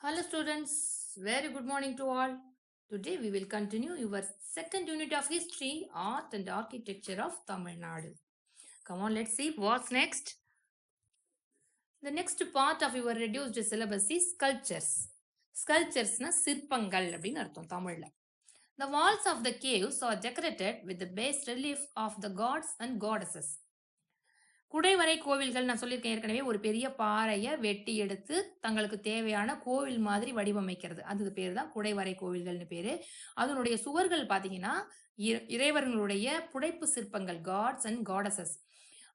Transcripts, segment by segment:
Hello students, very good morning to all. Today we will continue your second unit of history, art and architecture of Tamil Nadu. Come on, let's see what's next. The next part of your reduced syllabus is sculptures. Sculpturesனா சிற்பங்கள் அப்படின்னு அர்த்தம் தமிழ்ல. The walls of the caves are decorated with the bas relief of the gods and goddesses. குடைவரை கோவில்கள் நான் சொல்லியிருக்கேன் ஏற்கனவே ஒரு பெரிய பாறையை வெட்டி எடுத்து தங்களுக்கு தேவையான கோவில் மாதிரி வடிவமைக்கிறது அதுக்கு பேர் தான் குடைவரை கோவில்கள்னு பேரு அதனுடைய சுவர்கள் பார்த்தீங்கன்னா இறைவர்களுடைய புடைப்பு சிற்பங்கள் காட்ஸ் அண்ட் காடசஸ்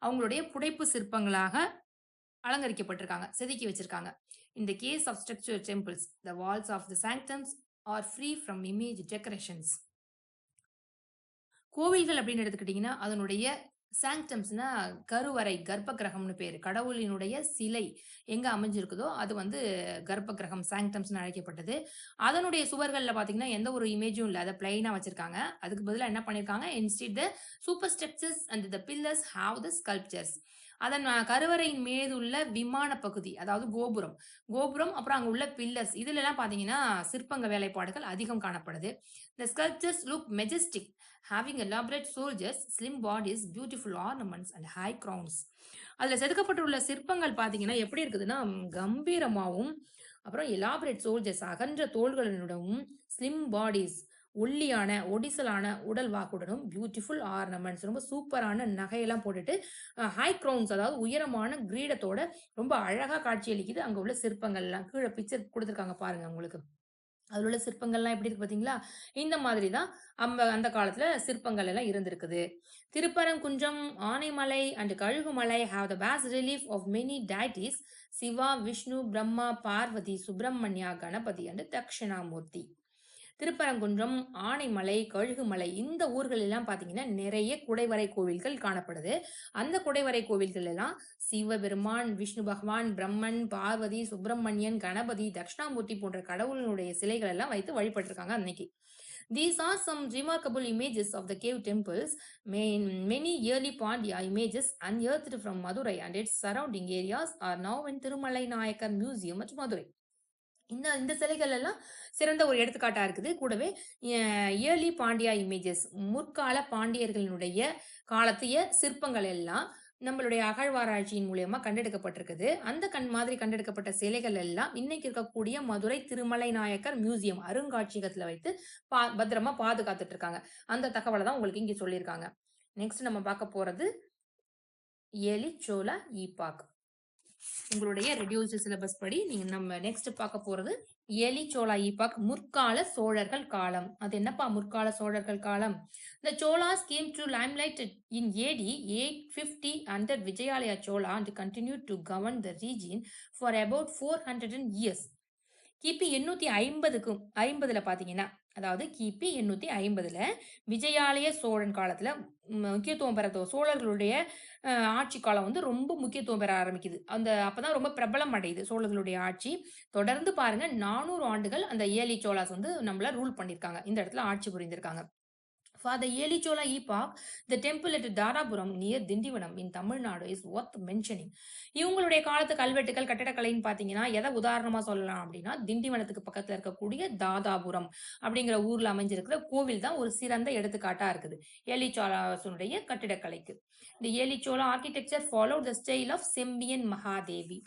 அவங்களுடைய புடைப்பு சிற்பங்களாக அலங்கரிக்கப்பட்டிருக்காங்க செதுக்கி வச்சிருக்காங்க இந்த case of structure temples the walls of the sanctums are free from image decorations கோவில்கள் அப்படின்னு எடுத்துக்கிட்டிங்கன்னா அதனுடைய சாங்டம்ஸ்னா கருவறை கர்ப்ப கிரகம்னு பேர் கடவுளினுடைய சிலை எங்க அமைஞ்சிருக்குதோ அது வந்து கர்ப்ப கிரகம் சாங்டம்ஸ்னு அழைக்கப்பட்டது அதனுடைய சுவர்கள்ல பாத்தீங்கன்னா எந்த ஒரு இமேஜும் இல்லை அதை பிளைனா வச்சிருக்காங்க அதுக்கு பதிலாக என்ன பண்ணிருக்காங்க instead the super structures and the pillars have the sculptures அதன் கருவறையின் மீது உள்ள விமான பகுதி அதாவது கோபுரம் அப்புறம் அங்க உள்ள பில்லர்ஸ் இதுல எல்லாம் பாத்தீங்கன்னா சிற்பங்க வேலைப்பாடுகள் அதிகம் காணப்படுது the sculptures look majestic having elaborate soldiers, slim bodies, beautiful ornaments and high crowns. அதில் செதுக்கப்பட்டுள்ள சிற்பங்கள் பார்த்தீங்கன்னா எப்படி இருக்குதுன்னா கம்பீரமாகவும் அப்புறம் எலாபரேட் சோல்ஜர்ஸ் அகன்ற தோள்களுடனும் ஸ்லிம் பாடிஸ் ஒல்லியான ஒடிசலான உடல் வாக்குடனும் பியூட்டிஃபுல் ஆர்னமெண்ட்ஸ் ரொம்ப சூப்பரான நகையெல்லாம் போட்டுட்டு ஹை க்ரௌன்ஸ் அதாவது உயரமான கிரீடத்தோட ரொம்ப அழகாக காட்சியளிக்குது அங்கே உள்ள சிற்பங்கள்லாம் கீழே பிக்சர் கொடுத்துருக்காங்க பாருங்க உங்களுக்கு அதில் உள்ள சிற்பங்கள்லாம் எப்படி இருக்கு பார்த்தீங்களா இந்த மாதிரி தான் அந்த காலத்துல சிற்பங்கள் எல்லாம் இருந்திருக்குது Thiruparankundram Anaimalai and Kazhugumalai have the bas relief of many deities Shiva Vishnu Brahma Parvati Subramanya Ganapati and Dakshinamurthy Thiruparankundram Anaimalai Kazhugumalai இந்த ஊர்கள் எல்லாம் பாத்தீங்கன்னா நிறைய குடைவரை கோவில்கள் காணப்படுது அந்த குடைவரை கோவில்கள் எல்லாம் சிவபெருமான் விஷ்ணு பகவான் பிரம்மன் பார்வதி சுப்பிரமணியன் கணபதி தட்சிணாமூர்த்தி போன்ற கடவுளுடைய சிலைகள் எல்லாம் வைத்து வழிபட்டிருக்காங்க அன்னைக்கு These are some remarkable images of the cave temples. Many early Pandya images unearthed from Madurai and its surrounding areas are now in Thirumalai Nayakar Museum at Madurai. இந்த சிலைகள் எல்லாம் சிறந்த ஒரு எடுத்துக்காட்டா இருக்குது கூடவே இயர்லி பாண்டியா இமேஜஸ் முற்கால பாண்டியர்களுடைய காலத்திய சிற்பங்கள் எல்லாம் நம்மளுடைய அகழ்வாராய்ச்சியின் மூலியமா கண்டெடுக்கப்பட்டிருக்குது அந்த மாதிரி கண்டெடுக்கப்பட்ட சிலைகள் எல்லாம் இன்னைக்கு இருக்கக்கூடிய மதுரை திருமலை நாயக்கர் மியூசியம் அருங்காட்சியகத்துல வைத்து பத்திரமா பாதுகாத்துட்டு இருக்காங்க அந்த தகவலை தான் உங்களுக்கு இங்க சொல்லியிருக்காங்க நெக்ஸ்ட் நம்ம பார்க்க போறது ஏலி சோலா ஈபாக் உங்களுடைய ரெடியூஸ்டு சிலபஸ் படி நீங்க நம்ம நெக்ஸ்ட் பார்க்க போறது ஏலி சோழா ஈபாக் முற்கால சோழர்கள் காலம் அது என்னப்பா முற்கால சோழர்கள் காலம் The Cholas came to limelight in AD 850 under Vijayalaya Chola and continued to govern the region for about 400 years. கிபி 850ல பாத்தீங்கன்னா அதாவது கிபி 850ல விஜயாலய சோழன் காலத்துல முக்கியத்துவம் பெற சோழர்களுடைய ஆட்சி காலம் வந்து ரொம்ப முக்கியத்துவம் பெற ஆரம்பிக்குது அப்பதான் ரொம்ப பிரபலம் அடையுது சோழர்களுடைய ஆட்சி தொடர்ந்து பாருங்க 400 ஆண்டுகள் அந்த ஏலி சோழாஸ் வந்து நம்மள ரூல் பண்ணிருக்காங்க இந்த இடத்துல ஆட்சி புரிந்திருக்காங்க For the Yeli Chola epoch, the temple at Darapuram near Dindivanam in Tamil Nadu is worth mentioning. இவங்களுடைய காலத்து கல்வெட்டுகள் கட்டடக்கலைன்னு பார்த்தீங்கன்னா எதை உதாரணமா சொல்லலாம் அப்படின்னா திண்டிவனத்துக்கு பக்கத்துல இருக்கக்கூடிய தாதாபுரம் அப்படிங்கிற ஊர்ல அமைஞ்சிருக்கிற கோவில் தான் ஒரு சிறந்த எடுத்துக்காட்டா இருக்குது ஏலி சோழாசுடைய கட்டிடக்கலைக்கு இந்த early Chola architecture follow the style of Sembiyan Mahadevi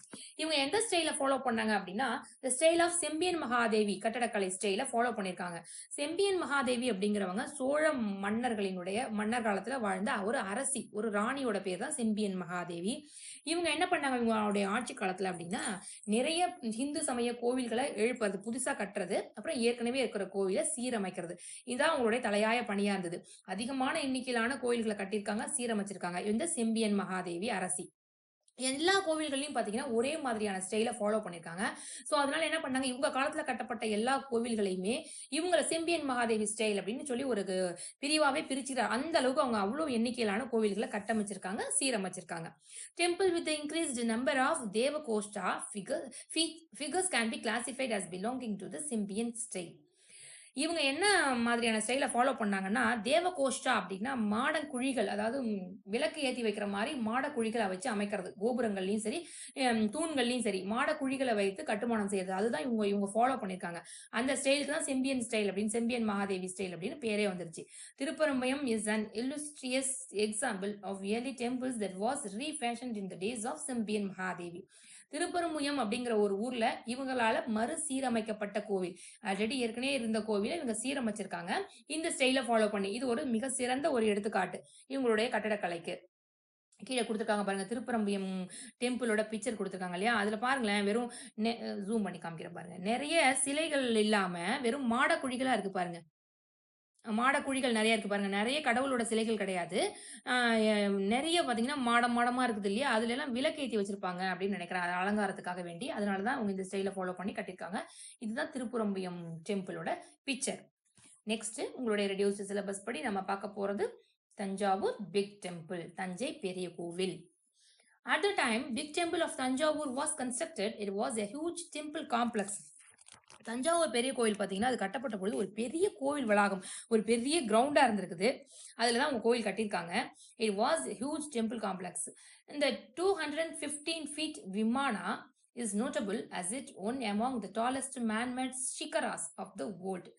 இவங்க எந்த ஸ்டைல ஃபாலோ பண்ணாங்க அப்படின்னா the style of Sembiyan Mahadevi கட்டடக்கலை ஸ்டைல ஃபாலோ பண்ணிருக்காங்க செம்பியன் மகாதேவி அப்படிங்கிறவங்க சோழ மன்னர் காலத்துல வாழ்ந்த ஒரு அரசி ஒரு ராணியோட பேர் தான் செம்பியன் மகாதேவி இவங்க என்ன பண்ணாங்க இவங்களுடைய ஆட்சி காலத்துல அப்படின்னா நிறைய ஹிந்து சமய கோவில்களை எழுப்புறது புதுசா கட்டுறது அப்புறம் ஏற்கனவே இருக்கிற கோவிலை சீரமைக்கிறது இதுதான் அவங்களுடைய தலையாய பணியா இருந்தது அதிகமான எண்ணிக்கையிலான கோவில்களை கட்டியிருக்காங்க சீரமைச்சிருக்காங்க இந்த செம்பியன் மகாதேவி அரசி எல்லா கோவில்களையும் பாத்தீங்கன்னா ஒரே மாதிரியான ஸ்டைல ஃபாலோ பண்ணிருக்காங்க சோ அதனால என்ன பண்ணாங்க இவங்க காலத்துல கட்டப்பட்ட எல்லா கோவில்களையுமே இவங்களை செம்பியன் மகாதேவி ஸ்டைல் அப்படின்னு சொல்லி ஒரு பிரிவாவே பிரிச்சுக்கிறாங்க அந்த அளவுக்கு அவங்க அவ்வளவு எண்ணிக்கையிலான கோவில்களை கட்டமைச்சிருக்காங்க சீரமைச்சிருக்காங்க temple with increased number of devakoshta figures can be classified as belonging to the Symbian style இவங்க என்ன மாதிரியான ஸ்டைல ஃபாலோ பண்ணாங்கன்னா, தேவகோஷ்டா அப்படின்னா மாடக் குழிகள், அதாவது விளக்கு ஏத்தி வைக்கிற மாரி மாடக் குழிகள வச்சு அமைக்கிறது. கோபுரங்கள்லயும் சரி, தூண்கள்லயும் சரி, மாடக் குழிகள வைத்து கட்டுமானம் செய்றது. அதுதான் இவங்க இவங்க ஃபாலோ பண்ணியிருக்காங்க. அந்த ஸ்டைலுக்கு தான் செம்பியன் ஸ்டைல் அப்படின்னு, செம்பியன் மகாதேவி ஸ்டைல் அப்படின்னு பேரே வந்துருச்சு. Thirupurambiyam is an illustrious example of early temples that was refashioned in the days of Sembiyan Mahadevi. திருப்பரங்குயம் அப்படிங்கிற ஒரு ஊர்ல இவங்களால மறுசீரமைக்கப்பட்ட கோவில். ஆல்ரெடி ஏற்கனவே இருந்த கோவில இவங்க சீரமைச்சிருக்காங்க. இந்த ஸ்டைல ஃபாலோ பண்ணி. இது ஒரு மிக சிறந்த ஒரு எடுத்துக்காட்டு இவங்களுடைய கட்டடக்கலைக்கு. கீழ குடுத்துருக்காங்க பாருங்க. திருப்பரம்பியம் டெம்பிளோட பிக்சர் குடுத்துருக்காங்க இல்லையா? அதுல பாருங்களேன், வெறும் நெ ஜூம் பண்ணி காமிக்கிறேன் பாருங்க. நெறைய சிலைகள் இல்லாம வெறும் மாடக் குழிகளா இருக்கு பாருங்க. மாடக் குழிகள் நெறைய இருக்கு பாருங்க. நெறைய கடவுளோட சிலைகள் கிடையாது. அ எ நெறைய பார்த்தீங்கன்னா, மாடம் மாடமா இருக்குது இல்லையா? அதுலலாம் விளக்கேத்தி வச்சிருப்பாங்க அப்படின்னு நெனைக்கிறேன். அது அலங்காரத்துக்காக வேண்டி. அதனால தான் அவங்க இந்த ஸ்டைல ஃபாலோ பண்ணி கட்டியிருக்காங்க. இதுதான் திருப்புரம்பியம் டெம்பிளோட பிக்சர். நெக்ஸ்ட் உங்களுடைய ரெடியூஸ்டு சிலபஸ் படி நம்ம பார்க்க போறது தஞ்சாவூர் பிக் டெம்பிள். தஞ்சை பெரிய கோவில். At the time, big temple of Tanjavur was constructed. It was a huge temple complex. Thanjavur பெரிய கோவில் பார்த்தீங்கன்னா, அது கட்டப்பட்ட பொழுது ஒரு பெரிய கோவில் வளாகம். ஒரு பெரிய கிரவுண்டா இருந்திருக்குது. அதுல தான் அவங்க கோவில் கட்டியிருக்காங்க. It was a huge temple complex. இந்த 215 feet Vimana is notable as it one among the tallest man-made shikaras of the world.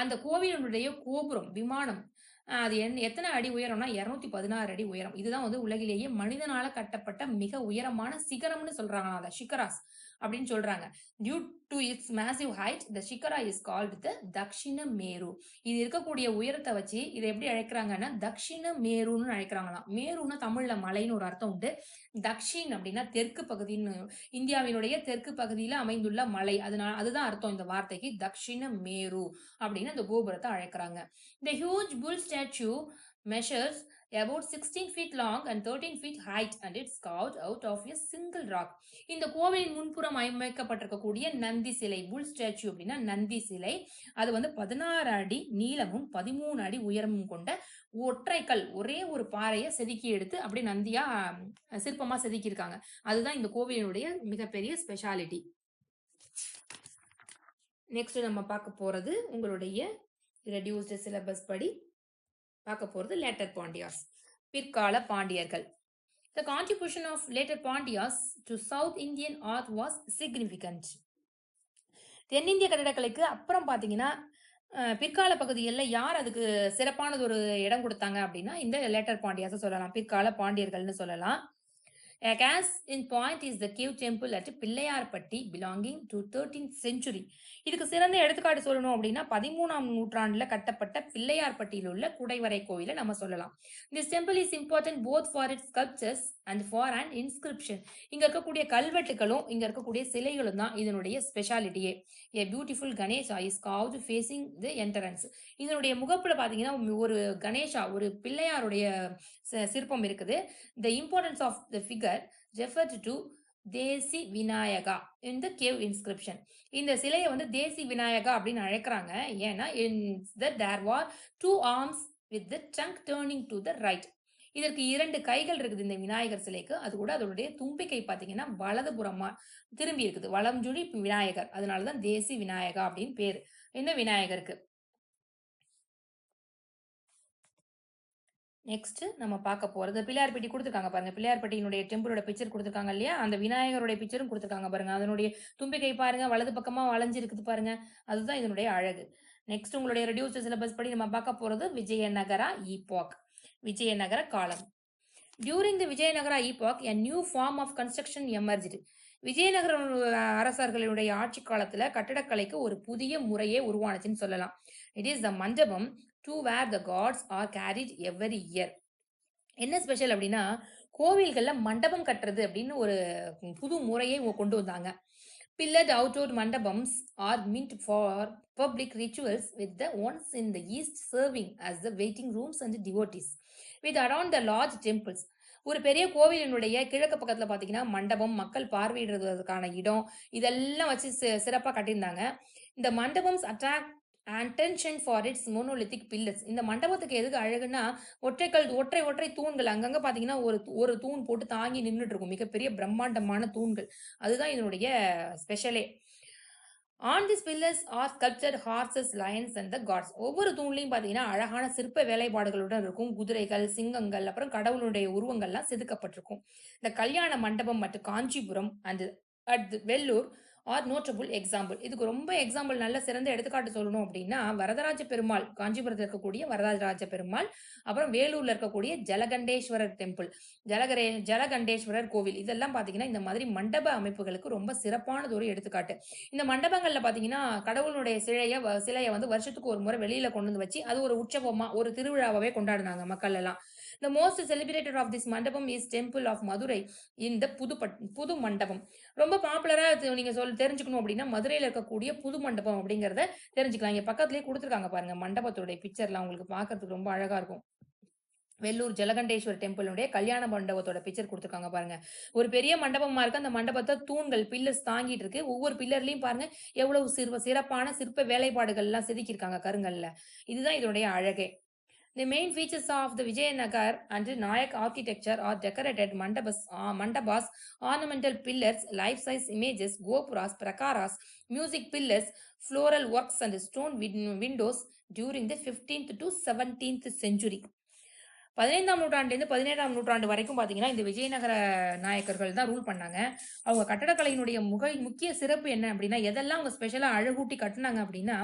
அந்த கோவிலினுடைய கோபுரம், விமானம் அது எத்தனை அடி உயரம்னா 216 அடி உயரம். இதுதான் வந்து உலகிலேயே மனிதனால கட்டப்பட்ட மிக உயரமான சிகரம்னு சொல்றாங்களாம் அத. ஷிகராஸ் அப்படின்னு சொல்றாங்க. Due to its massive height the shikhara is called the Dakshina Meru. இது இருக்கக்கூடிய உயரத்தை வச்சு இதை எப்படி அழைக்கிறாங்கன்னா தக்ஷிண மேருன்னு அழைக்கிறாங்களாம். மேருன்னா தமிழ்ல மலைன்னு ஒரு அர்த்தம் உண்டு. தக்ஷின் அப்படின்னா தெற்கு பகுதின்னு, இந்தியாவினுடைய தெற்கு பகுதியில அமைந்துள்ள மலை. அதனால அதுதான் அர்த்தம் இந்த வார்த்தைக்கு. தக்ஷிண மேரு அப்படின்னு அந்த கோபுரத்தை அழைக்கிறாங்க. The huge bull statue measures about 16 feet long and 13 feet height and it's carved out of a single rock. இந்த கோவிலின் முன்புறம் அமைக்கப்பட்டிருக்கக்கூடிய நந்தி சிலை, புல் ஸ்டாச்சு அப்படின்னா நந்தி சிலை, அது வந்து 16 அடி நீளமும் 13 அடி உயரமும் கொண்ட ஒற்றைக்கல், ஒரே ஒரு பாறையை செதுக்கி எடுத்து அப்படியே நந்தியா சிற்பமா செதுக்கி இருக்காங்க. அதுதான் இந்த கோவிலினுடைய மிகப்பெரிய ஸ்பெஷாலிட்டி. நெக்ஸ்ட் நம்ம பார்க்க போறது உங்களுடைய ரெடியூஸ்டு சிலபஸ் படி பார்க்க போறது லேட்டர் பாண்டியாஸ், பிற்கால பாண்டியர்கள். The contribution of later Pandyas to South Indian art was significant. தென்னிந்திய கட்டிடக்கலைக்கு அப்புறம் பார்த்தீங்கன்னா, பிற்கால பகுதிகளில் யார் அதுக்கு சிறப்பானது ஒரு இடம் கொடுத்தாங்க அப்படின்னா, இந்த லேட்டர் பாண்டியாஸை சொல்லலாம். பிற்கால பாண்டியர்கள்னு சொல்லலாம். A case in point is the cave temple at Pillaiyarpatti belonging to 13th century. இதுக்கு சிறந்த எடுத்துக்காட்டு சொல்லணும் அப்படின்னா 13ஆம் நூற்றாண்டுல கட்டப்பட்ட பிள்ளையார்பட்டியில் உள்ள குடைவரை கோயிலை நம்ம சொல்லலாம். This temple is important both for its sculptures and for an inscription. இங்க இருக்கக்கூடிய கல்வெட்டுகளும் இங்க இருக்கக்கூடிய சிலைகளும் தான் இதனுடைய ஸ்பெஷாலிட்டியே. A beautiful Ganesha is carved facing the entrance. இதனுடைய முகப்புல பாத்தீங்கன்னா ஒரு கணேஷா, ஒரு பிள்ளையாருடைய சிற்பம் இருக்குது. The importance of the figure referred to Desi Vinayaka in the cave inscription. இந்த சிலையை வந்து தேசி விநாயகா அப்படின்னு அழைக்கிறாங்க. ஏன்னா there were two arms with the trunk turning to the right. இதற்கு 2 கைகள் இருக்குது இந்த விநாயகர் சிலைக்கு. அது கூட அதனுடைய தும்பிக்கை பார்த்தீங்கன்னா வலதுபுறமா திரும்பி இருக்குது. வலஞ்சுழி விநாயகர். அதனாலதான் தேசி விநாயகா அப்படின்னு பேரு இந்த விநாயகருக்கு. நெக்ஸ்ட் நம்ம பார்க்க போறது பிள்ளையார்பட்டி கொடுத்துருக்காங்க பாருங்க. பிள்ளையார்பட்டியினுடைய டெம்பிளோட பிக்சர் கொடுத்துருக்காங்க இல்லையா? அந்த விநாயகருடைய பிக்சரும் கொடுத்துருக்காங்க பாருங்க. அதனுடைய தும்பிக்கை பாருங்க, வலது பக்கமா வளைஞ்சிருக்குது பாருங்க. அதுதான் இதனுடைய அழகு. நெக்ஸ்ட் உங்களுடைய ரெடியூஸ்டு சிலபஸ் படி நம்ம பார்க்க போறது விஜயநகரா ஈபாக், விஜயநகர காலம். During the Vijayanagara epoch a new form of construction emerged. Vijayanagara அரசர்களுடைய ஆட்சி காலத்துல கட்டடக்கலைக்கு ஒரு புதிய முறையே உருவானுச்சுன்னு சொல்லலாம். இட் இஸ் த மண்டபம் to where the gods are carried every year. என்ன ஸ்பெஷல் அப்படின்னா கோவில்கள்ல மண்டபம் கட்டுறது அப்படின்னு ஒரு புது முறையை கொண்டு வந்தாங்க. Pillared outdoor mandapams are meant for public rituals with the ones in the east serving as the waiting rooms and devotees. With around the large temples. ஒரு பெரிய கோவிலினுடைய கிழக்கு பக்கத்துல பாத்தீங்கன்னா மண்டபம், மக்கள் பார்வையிடுறதுக்கான இடம், இதெல்லாம் வச்சு சிறப்பா கட்டியிருந்தாங்க. இந்த mandapams attract attention for its monolithic pillars. இந்த மண்டபத்துக்கு எதுக்கு அழகுன்னா ஒற்றை தூண்கள் அங்கங்க பாத்தீங்கன்னா ஒரு தூண் போட்டு தாங்கி நின்றுட்டு இருக்கும். மிகப்பெரிய பிரம்மாண்டமான தூண்கள். அதுதான் இதனுடைய ஸ்பெஷலே. On this pillars are sculptured horses, lions and the gods. ஒவ்வொரு தூண்லயும் பார்த்தீங்கன்னா, அழகான சிற்ப வேலைப்பாடுகளுடன் இருக்கும். குதிரைகள், சிங்கங்கள், அப்புறம் கடவுளுடைய உருவங்கள்லாம் செதுக்கப்பட்டிருக்கும். இந்த கல்யாண மண்டபம் மற்றும் Kanchipuram and at Vellore are notable example. இதுக்கு ரொம்ப எக்ஸாம்பிள் நல்ல சிறந்த எடுத்துக்காட்டு சொல்லணும் அப்படின்னா, வரதராஜ பெருமாள், காஞ்சிபுரத்தில இருக்கக்கூடிய வரதராஜ பெருமாள், அப்புறம் வேலூர்ல இருக்கக்கூடிய ஜலகண்டேஸ்வரர் டெம்பிள், ஜலகண்டேஸ்வரர் கோவில். இதெல்லாம் பார்த்தீங்கன்னா, இந்த மாதிரி மண்டப அமைப்புகளுக்கு ரொம்ப சிறப்பானது ஒரு எடுத்துக்காட்டு. இந்த மண்டபங்கள்ல பார்த்தீங்கன்னா, கடவுளுடைய சிலைய வந்து வருஷத்துக்கு ஒரு முறை வெளியில கொண்டு வந்து வச்சு, அது ஒரு உற்சவமா, ஒரு திருவிழாவாவே கொண்டாடுனாங்க மக்கள் எல்லாம். The most celebrated of this மண்டபம் is Temple of Madurai in the புது மண்டபம். ரொம்ப பாப்புலரா நீங்க தெரிஞ்சுக்கணும் அப்படின்னா, மதுரையில இருக்கக்கூடிய புது மண்டபம் அப்படிங்கிறத தெரிஞ்சுக்கலாம். இங்க பக்கத்திலேயே குடுத்துருக்காங்க பாருங்க. மண்டபத்துடைய பிக்சர்லாம் உங்களுக்கு பார்க்கறதுக்கு ரொம்ப அழகா இருக்கும். வெல்லூர் ஜலகண்டேஸ்வர் டெம்பிளுடைய கல்யாண மண்டபத்தோட பிக்சர் குடுத்துருக்காங்க பாருங்க. ஒரு பெரிய மண்டபமா இருக்கு. அந்த மண்டபத்த தூண்கள், பில்லர்ஸ் தாங்கிட்டு இருக்கு. ஒவ்வொரு பில்லர்லயும் பாருங்க, எவ்வளவு சிறப்பான சிற்ப வேலைப்பாடுகள்லாம் செதுக்கியிருக்காங்க கருங்கல்ல. இதுதான் இதனுடைய அழகே. The main features of the Vijayanagar and Nayak architecture are decorated mandabas, ornamental pillars, life-size images, gopuras, prakaras, music pillars, floral works and stone windows during the 15th to 17th century. 15ஆம் நூற்றாண்டுலேருந்து 17ஆம் நூற்றாண்டு வரைக்கும் பார்த்தீங்கன்னா, இந்த விஜயநகர நாயக்கர்கள் தான் rule பண்ணாங்க. அவங்க கட்டடக்கலையினுடைய முக்கிய சிறப்பு என்ன அப்படின்னா, எதெல்லாம் அவங்க ஸ்பெஷலா அழகூட்டி கட்டுனாங்க அப்படின்னா,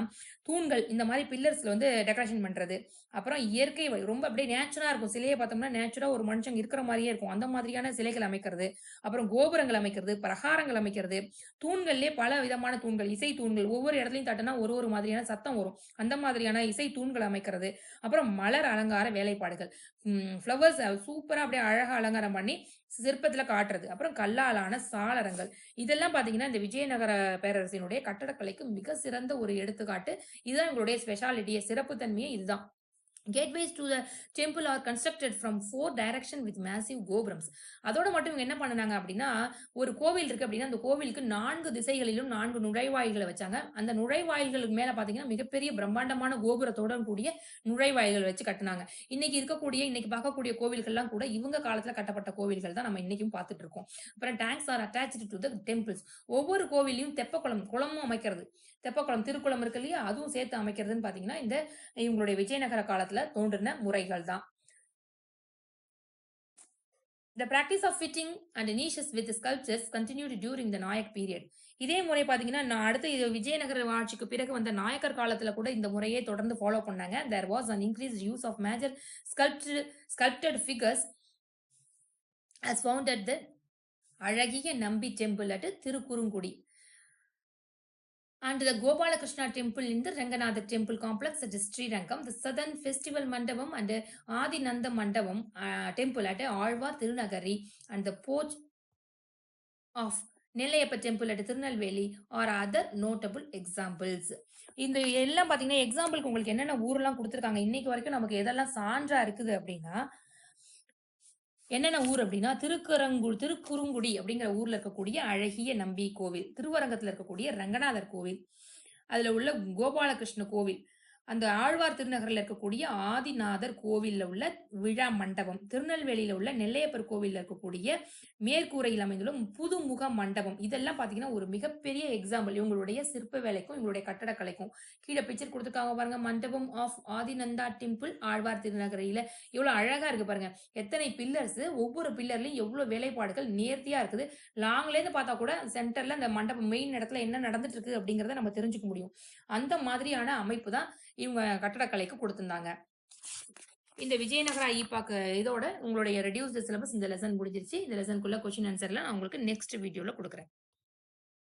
தூண்கள் இந்த மாரி பில்லர்ஸ்ல வந்து டெக்கரேஷன் பண்றது. அப்புறம் இயற்கை ரொம்ப அப்படியே நேச்சுரலா இருக்கும். சிலைய பார்த்தோம்னா, நேச்சுரலா ஒரு மனுஷங்க இருக்கிற மாரியே இருக்கும். அந்த மாதிரியான சிலைகள் அமைக்கிறது. அப்புறம் கோபுரங்கள் அமைக்கிறது, பிரகாரங்கள் அமைக்கிறது. தூண்கள்லயே பல விதமான தூண்கள், இசை தூண்கள். ஒவ்வொரு இடத்துலயும் தட்டுனா ஒரு ஒரு மாதிரியான சத்தம் வரும். அந்த மாதிரியான இசை தூண்கள் அமைக்கிறது. அப்புறம் மலர் அலங்கார வேலைப்பாடுகள். ஃப்ளவர்ஸ் சூப்பரா அப்படியே அழகா அலங்காரம் பண்ணி சிற்பத்துல காட்டுறது. அப்புறம் கல்லாலான சாளரங்கள். இதெல்லாம் பார்த்தீங்கன்னா, இந்த விஜயநகர பேரரசினுடைய கட்டடக்கலைக்கு மிக சிறந்த ஒரு எடுத்துக்காட்டு. இதுதான் இவங்களுடைய ஸ்பெஷாலிட்டியே, சிறப்பு தன்மையே இதுதான். Gateways to the temple are constructed from 4 direction with massive கோபுரம்ஸ். அதோட மட்டும் இவங்க என்ன பண்ணுனாங்க அப்படின்னா, ஒரு கோவில் இருக்கு அப்படின்னா, அந்த கோவிலுக்கு 4 திசைகளிலும் 4 நுழைவாயில்கள வச்சாங்க. அந்த நுழைவாயில்களுக்கு மேல பார்த்தீங்கன்னா, மிகப்பெரிய பிரம்மாண்டமான கோபுரத்தோட கூடிய நுழைவாயில்கள் வச்சு கட்டுனாங்க. இன்னைக்கு பார்க்கக்கூடிய கோவில்கள்லாம் கூட இவங்க காலத்துல கட்டப்பட்ட கோவில்கள் தான் நம்ம இன்னைக்கும் பார்த்துட்டு இருக்கோம். அப்புறம் tanks are attached to the temples. ஒவ்வொரு கோவில்லயும் குளமும் அமைக்கிறது. தெப்பக்குளம், திருக்குளம் இருக்கு இல்லையா? அதுவும் சேர்த்து அமைக்கிறதுன்னு பார்த்தீங்கன்னா, இந்த இவங்களுடைய விஜயநகர காலத்துல தோன்றின முறைகள் தான். The practice of fitting and niches with sculptures continued during the Nayak period. இதே முறை பார்த்தீங்கன்னா, அடுத்து இது விஜயநகர ஆட்சிக்கு பிறகு வந்த நாயக்கர் காலத்துல கூட இந்த முறையே தொடர்ந்து ஃபாலோ பண்ணாங்க. There was an increased use of major sculpted figures as found at the அழகிய நம்பி temple at Thirukkurungudi. And the Gopalakrishna temple in the Ranganatha temple complex at Srirangam, the Southern Festival Mandapam and Adinanda Mandapam temple at Alvar Tirunagari, and the porch of Nellaiappa temple at Tirunelveli are other notable examples. இந்த எல்லாம் பார்த்தீங்கன்னா, எக்ஸாம்பிளுக்கு உங்களுக்கு என்னென்ன ஊர்லாம் குடுத்துருக்காங்க. இன்னைக்கு வரைக்கும் நமக்கு எதெல்லாம் சான்றா இருக்குது அப்படின்னா, என்னென்ன ஊர் அப்படின்னா, திருக்குறுங்குடி அப்படிங்கிற ஊர்ல இருக்கக்கூடிய அழகிய நம்பி கோவில், திருவரங்கத்துல இருக்கக்கூடிய ரங்கநாதர் கோவில், அதுல உள்ள கோபாலகிருஷ்ண கோவில், அந்த ஆழ்வார் திருநகர்ல இருக்கக்கூடிய ஆதிநாதர் கோவில்ல உள்ள விழா மண்டபம், திருநெல்வேலியில உள்ள நெல்லையப்பர் கோவில்ல இருக்கக்கூடிய மேற்கூரையில் அமைந்துள்ள புதுமுக மண்டபம். இதெல்லாம் பார்த்தீங்கன்னா, ஒரு மிகப்பெரிய எக்ஸாம்பிள் இவங்களுடைய சிற்ப வேலைக்கும், இவங்களுடைய கட்டடக்கலைக்கும். கீழ பிக்சர் குடுத்துருக்காங்க பாருங்க. மண்டபம் ஆஃப் ஆதிநந்தா டெம்பிள் ஆழ்வார் திருநகரியில. எவ்வளோ அழகா இருக்கு பாருங்க. எத்தனை பில்லர்ஸ், ஒவ்வொரு பில்லர்லயும் எவ்வளோ வேலைப்பாடுகள் நேர்த்தியா இருக்குது. லாங்லேருந்து பார்த்தா கூட சென்டர்ல அந்த மண்டபம் மெயின் இடத்துல என்ன நடந்துட்டு இருக்கு அப்படிங்கிறத நம்ம தெரிஞ்சுக்க முடியும். அந்த மாதிரியான அமைப்பு தான் இவங்க கட்டடக்கலைக்கு குடுத்திருந்தாங்க. இந்த விஜயநகர ஐபாக் இதோட உங்களுடைய ரெடியூஸ்டு சிலபஸ் இந்த லெசன் முடிஞ்சிருச்சு. இந்த லெசனுக்குள்ள கொஸ்டின் ஆன்சர்லாம் நான் உங்களுக்கு நெக்ஸ்ட் வீடியோல குடுக்குறேன்.